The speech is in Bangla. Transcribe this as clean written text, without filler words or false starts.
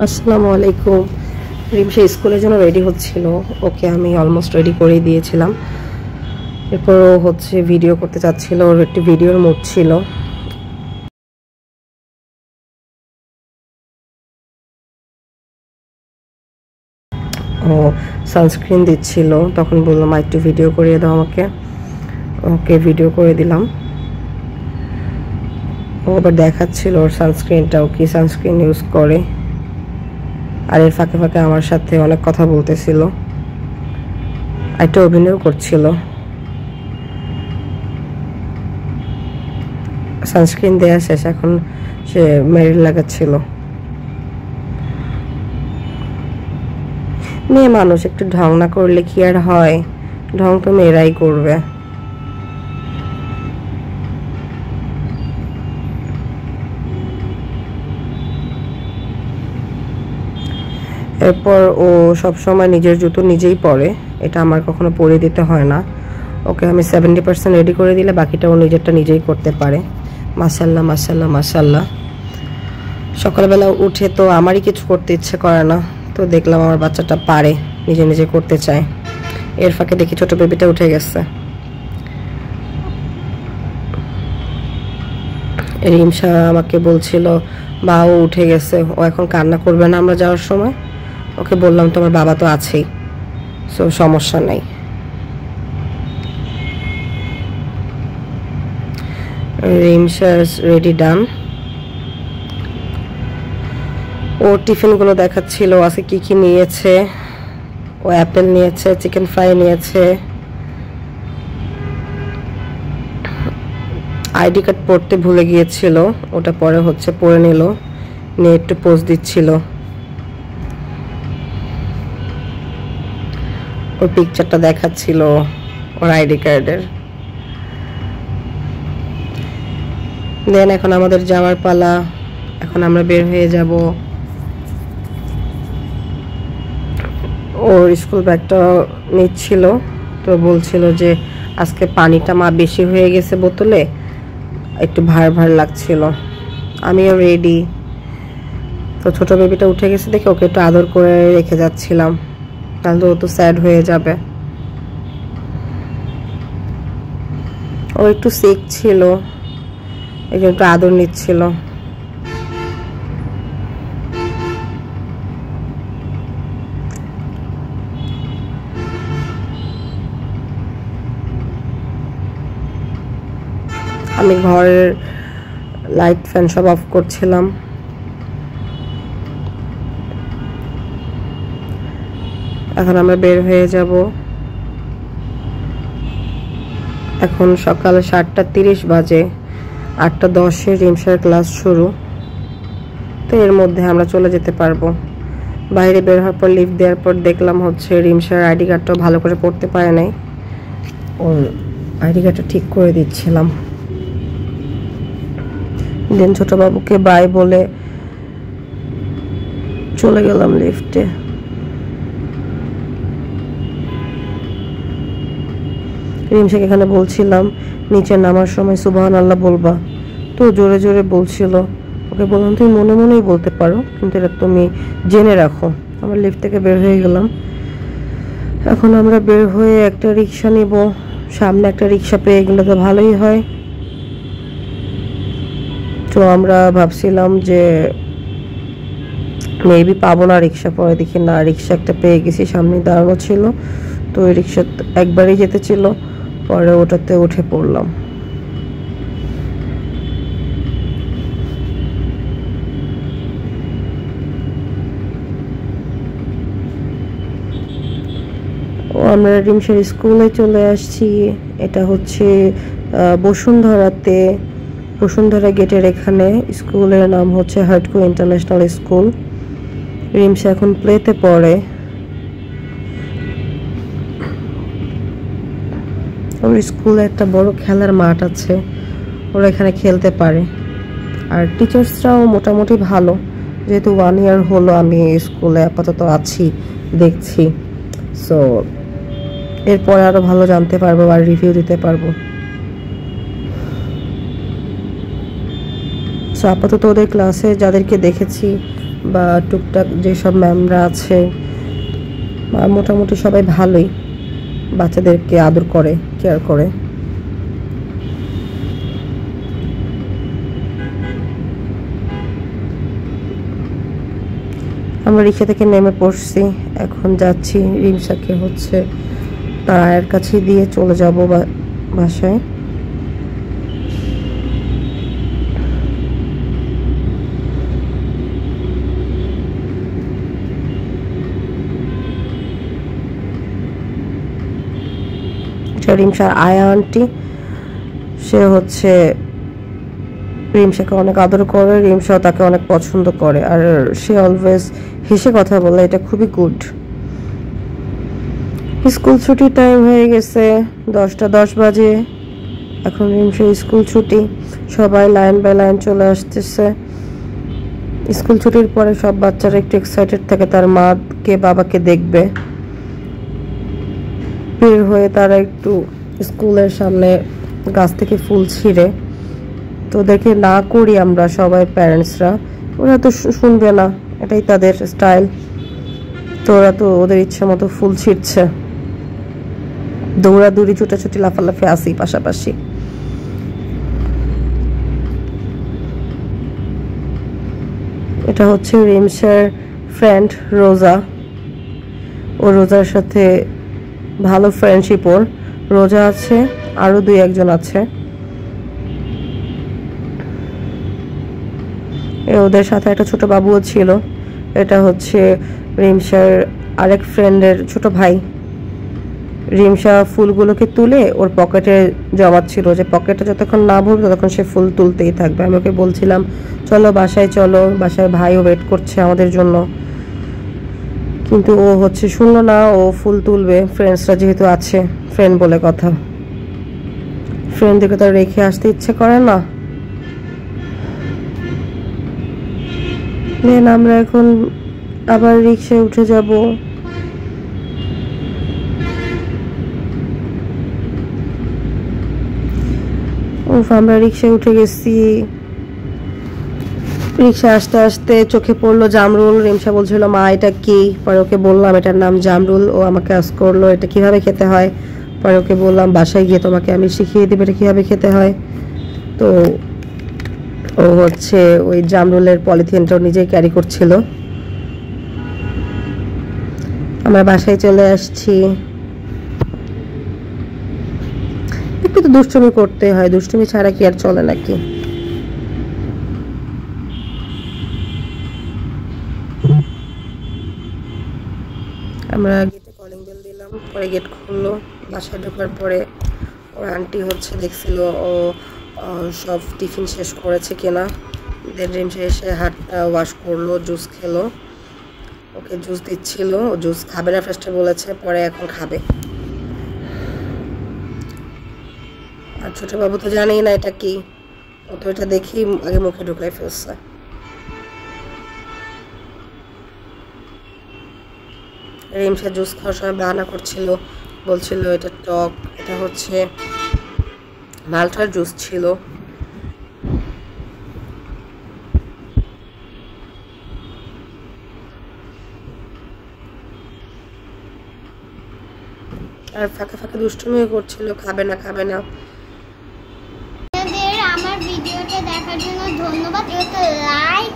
আসসালামু আলাইকুম। রিমশা স্কুলের জন্য রেডি হচ্ছিল, ওকে আমি অলমোস্ট রেডি করে দিয়েছিলাম। এরপর ও হচ্ছে ভিডিও করতে চাচ্ছিল, ওর একটি ভিডিওর মুড ছিল। ও সানস্ক্রিন দিচ্ছিল, তখন বললাম একটু ভিডিও করিয়ে দাও আমাকে। ওকে ভিডিও করে দিলাম। ও আবার দেখাচ্ছিল ওর সানস্ক্রিনটা, ও কি সানস্ক্রিন ইউজ করে। আর এর ফাঁকে ফাঁকে আমার সাথে অনেক কথা বলতেছিল, একটা অভিনয় করছিল। সানস্ক্রিন দেওয়া শেষ, এখন সে মেরিল লাগাচ্ছিল। মেয়ে মানুষ, একটু ঢং না করলে কি আর হয়? ঢং তো মেয়েরাই করবে। এরপর ও সব সময় নিজের জুতো নিজেই পরে, এটা আমার কখনো পরে দিতে হয় না। ওকে আমি 70% রেডি করে দিলে বাকিটা ও নিজেরটা নিজেই করতে পারে। মাশাল্লাহ মাশাল্লাহ মাশাল্লাহ। সকালবেলা উঠে তো আমারই কিছু করতে ইচ্ছে করে না, তো দেখলাম আমার বাচ্চাটা পারে, নিজে নিজে করতে চায়। এর ফাঁকে দেখি ছোট বেবিটা উঠে গেছে। রিমশা আমাকে বলছিল বা ও উঠে গেছে, ও এখন কান্না করবে না আমরা যাওয়ার সময়। ওকে বললাম তোমার বাবা তো আছেই, সো সমস্যা নাই। রিমশা রেডি ডান। ও টিফিনগুলো দেখাচ্ছিল আজকে কি কি নিয়েছে। ও অ্যাপেল নিয়েছে, চিকেন ফ্রাই নিয়েছে। আইডি কার্ড পড়তে ভুলে গিয়েছিল, ওটা পরে হচ্ছে পড়ে নিল, নিয়ে একটু পোজ দিচ্ছিল। ওর পিকচারটা দেখাচ্ছিল ওর আইডি কার্ডের। দেন এখন আমাদের যাওয়ার পালা, এখন আমরা বের হয়ে যাব। ওর স্কুল ব্যাগটা নিচ্ছিল, তো বলছিল যে আজকে পানিটা মা বেশি হয়ে গেছে বোতলে, একটু ভার ভার লাগছিল। আমিও রেডি। তো ছোট বেবিটা উঠে গেছে দেখে ওকে একটু আদর করে রেখে যাচ্ছিলাম, তাহলে ও তো স্যাড হয়ে যাবে। ও একটু সিক ছিল, এই জন্য একটু আদর নিচ্ছিল। আমি ঘরের লাইট ফ্যান সব অফ করছিলাম। এখন আমরা বের হয়ে যাব। এখন সকাল 7:30 বাজে, 8:10-এ রিমশার ক্লাস শুরু, তো এর মধ্যে আমরা চলে যেতে পারবো। বাইরে বের হওয়ার পর লিফট দেওয়ার পর দেখলাম হচ্ছে রিমশার আইডি কার্ডটাও ভালো করে পড়তে পারে নাই, ওর আইডি কার্ডটা ঠিক করে দিচ্ছিলাম। দেন ছোট বাবুকে বাই বলে চলে গেলাম লিফটে। রিমশাকে এখানে বলছিলাম নিচে নামার সময় সুবহানাল্লাহ বলবা, তো জোরে জোরে বলছিল। ওকে বললাম তুমি মনে মনেই বলতে পারো, কিন্তু এটা তুমি জেনে রাখো। আমরা লিফট থেকে বের হয়ে গেলাম। এখন আমরা বের হয়ে একটা রিক্সা নিব, সামনে একটা রিক্সা পেয়ে গেলে তো ভালোই হয়। তো আমরা ভাবছিলাম যে মেবি পাবো না রিক্সা, পরে দেখি না রিক্সা একটা পেয়ে গেছি, সামনে দাঁড়ানো ছিল। তো ওই রিক্সা একবারই যেতে ছিল, পরে ওটাতে উঠে পড়লাম। আমরা রিমশার স্কুলে চলে আসছি। এটা হচ্ছে বসুন্ধরাতে, বসুন্ধরা গেটের এখানে। স্কুলের নাম হচ্ছে হাটকো ইন্টারন্যাশনাল স্কুল। রিমশা এখন প্লেতে পড়ে। ওর স্কুলে একটা বড় খেলার মাঠ আছে, ওরা এখানে খেলতে পারে। আর টিচার্সরাও মোটামুটি ভালো, যেহেতু 1 ইয়ার হলো আমি স্কুলে আপাতত আছি, দেখছি। সো এরপরে আরো ভালো জানতে পারবো আর রিভিউ দিতে পারবো। সো আপাতত ওদের ক্লাসে যাদেরকে দেখেছি বা টুকটাক যেসব ম্যামরা আছে মোটামুটি সবাই ভালোই বাচ্চাদেরকে আদর করে, কেয়ার করে। আমরা রিক্সা থেকে নেমে পড়ছি, এখন যাচ্ছি রিমসাকে হচ্ছে তার আয়ের কাছে দিয়ে চলে যাব বাসায়। রিমসার আয়া আন্টি, সে হচ্ছে রিমসাকে অনেক আদর করে, রিমসাও তাকে অনেক পছন্দ করে, আর সে অলওয়েজ হেসে কথা বলে, এটা খুবই গুড। স্কুল ছুটির টাইম হয়ে গেছে, 10:10 বাজে। এখন রিমসার স্কুল ছুটি, সবাই লাইন বাই লাইন চলে আসতেছে। স্কুল ছুটির পরে সব বাচ্চারা একটু এক্সাইটেড থাকে তার মাকে বাবাকে দেখবে। বের হয়ে তারা একটু স্কুলের সামনে গাছ থেকে ফুল ছিঁড়ে, তো ওদেরকে না করি আমরা সবাই প্যারেন্টসরা, ওরা তো শুনবে না, এটাই তাদের স্টাইল। তো ওরা তো ওদের ইচ্ছা মতো ফুল ছিঁড়ছে, দৌড়াদৌড়ি ছুটাছুটি লাফালাফি আসি পাশাপাশি। এটা হচ্ছে রিমসার ফ্রেন্ড রোজা, ও রোজার সাথে ভালো ফ্রেন্ডশিপ ওর। রোজা আছে, আরো 2-1 জন আছে। ওদের সাথে একটা ছোট বাবুও ছিল, এটা হচ্ছে রিমসার আরেক ফ্রেন্ডের ছোট ভাই। রিমসা ফুলগুলোকে তুলে ওর পকেটে জমাচ্ছিল, যে পকেটে যতক্ষণ না ভরবে ততক্ষণ সে ফুল তুলতেই থাকবে। আমি ওকে বলছিলাম চলো বাসায় চলো, বাসায় ভাইও ওয়েট করছে আমাদের জন্য, কিন্তু ও হচ্ছে শুনলো না, ও ফুল তুলবে। ফ্রেন্ডসরা যেহেতু আছে, ফ্রেন্ড বলে কথা, ফ্রেন্ডদেরকে তো রেখে আসতে ইচ্ছে করে না। দেন আমরা এখন আবার রিক্সায় উঠে যাব। আমরা রিক্সায় উঠে গেছি। রিক্সা আসতে আসতে চোখে পড়লো জামরুল। রিমসা বলছিল মা এটা কি, পরে ওকে বললাম এটার নাম জামরুল। ও আমাকে আস্ক করলো এটা কিভাবে খেতে হয়, পরে ওকে বললাম বাসায় গিয়ে তোমাকে আমি শিখিয়ে দেবো এটা কিভাবে খেতে হয়। তো ও হচ্ছে ওই জামরুলের পলিথিনটাও নিজেই ক্যারি করছিল। আমরা বাসায় চলে আসছি। একটু তো দুষ্টুমি করতে হয়, দুষ্টুমি ছাড়া কি আর চলে নাকি। আমরা গেটে কলিং বেল দিলাম, পরে গেট খুললো। বাসায় ঢোকার পরে ওর আন্টি হচ্ছে দেখছিল ও সব টিফিন শেষ করেছে কিনা। দেন রিমসা এসে হাতটা ওয়াশ করলো, জুস খেলো। ওকে জুস দিচ্ছিল, ও জুস খাবে না ফার্স্টে বলেছে, পরে এখন খাবে। আর ছোট বাবু তো জানেই না এটা কি, ও তো এটা দেখি আগে মুখে ঢুকাই ফেলছে। রিমসা জুস খাওয়ার সময় বাহানা করছিল, বলছিল এটা টক, এটা হচ্ছে মালটার জুস ছিল। আর ফাঁকে ফাঁকে দুষ্টুমিও করছিল, খাবে না খাবে না। আমার ভিডিওটা দেখার জন্য ধন্যবাদ। লাইক